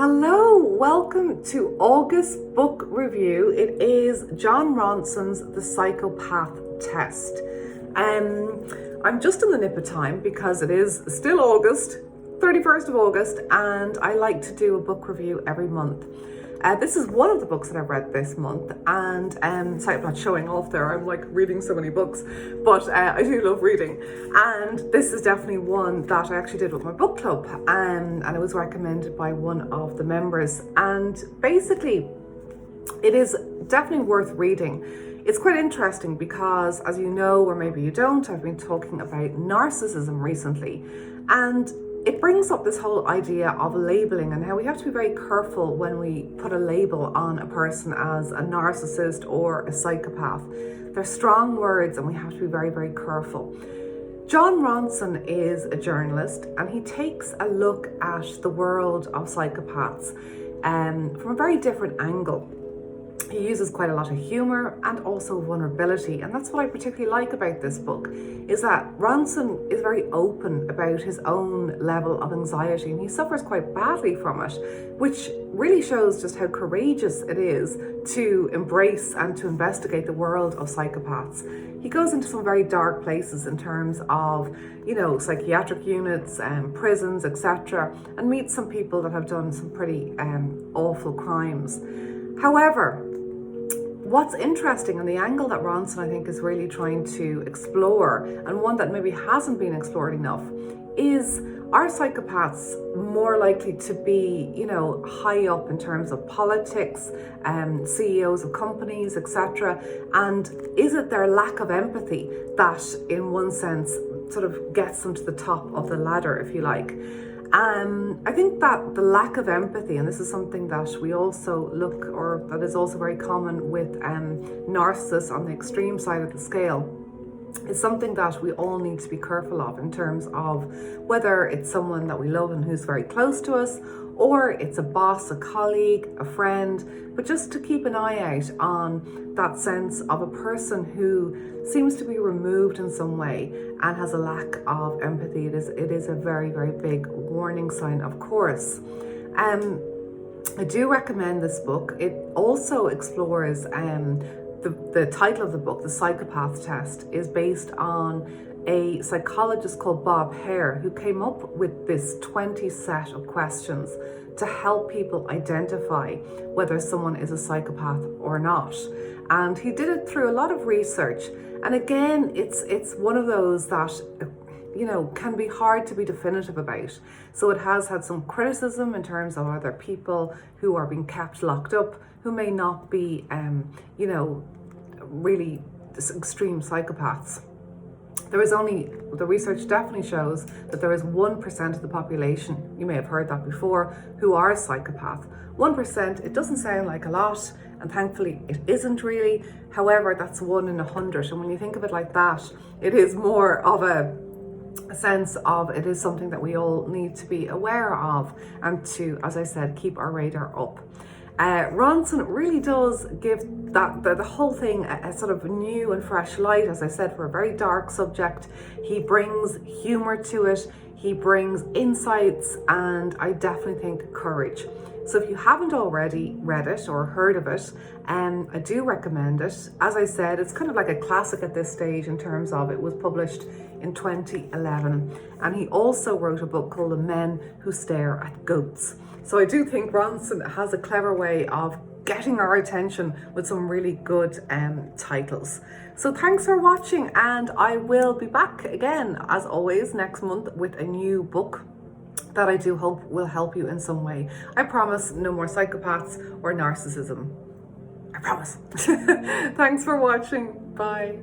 Hello, welcome to August book review. It is Jon Ronson's The Psychopath Test. I'm just in the nip of time because it is still August, 31st of August, and I like to do a book review every month. This is one of the books that I've read this month, and sorry, I'm not showing off there, I'm like reading so many books, but I do love reading, and this is definitely one that I actually did with my book club, and it was recommended by one of the members, and basically it is definitely worth reading. It's quite interesting because, as you know, or maybe you don't, I've been talking about narcissism recently, and it brings up this whole idea of labeling and how we have to be very careful when we put a label on a person as a narcissist or a psychopath. They're strong words and we have to be very, very careful. Jon Ronson is a journalist and he takes a look at the world of psychopaths from a very different angle. He uses quite a lot of humour and also vulnerability, and that's what I particularly like about this book, is that Ronson is very open about his own level of anxiety, and he suffers quite badly from it, which really shows just how courageous it is to embrace and to investigate the world of psychopaths. He goes into some very dark places in terms of, psychiatric units, prisons, etc., and meets some people that have done some pretty awful crimes. However, what's interesting, and the angle that Ronson I think is really trying to explore, and one that maybe hasn't been explored enough, is, are psychopaths more likely to be, high up in terms of politics, CEOs of companies, etc. And is it their lack of empathy that, in one sense, sort of gets them to the top of the ladder, if you like? I think that the lack of empathy, and this is something that we also look, or that is also very common with narcissists on the extreme side of the scale, is something that we all need to be careful of in terms of whether it's someone that we love and who's very close to us, or it's a boss, a colleague, a friend, but just to keep an eye out on that sense of a person who seems to be removed in some way and has a lack of empathy. It is a very, very big warning sign, of course. I do recommend this book. It also explores the title of the book, The Psychopath Test, is based on a psychologist called Bob Hare, who came up with this 20 set of questions to help people identify whether someone is a psychopath or not. And he did it through a lot of research. And again, it's one of those that, can be hard to be definitive about. So it has had some criticism in terms of other people who are being kept locked up, who may not be, really extreme psychopaths. The research definitely shows that there is 1% of the population, you may have heard that before, who are a psychopath. 1%, it doesn't sound like a lot, and thankfully it isn't really. However, that's 1 in 100. And when you think of it like that, it is more of a sense of, it is something that we all need to be aware of and to, as I said, keep our radar up. Ronson really does give the whole thing a sort of new and fresh light, as I said, for a very dark subject. He brings humour to it, he brings insights, and I definitely think courage. So if you haven't already read it or heard of it, I do recommend it. As I said, it's kind of like a classic at this stage in terms of it was published in 2011. And he also wrote a book called The Men Who Stare at Goats. So I do think Ronson has a clever way of getting our attention with some really good titles. So thanks for watching, and I will be back again, as always, next month with a new book that I do hope will help you in some way. I promise, no more psychopaths or narcissism. I promise. Thanks for watching. Bye.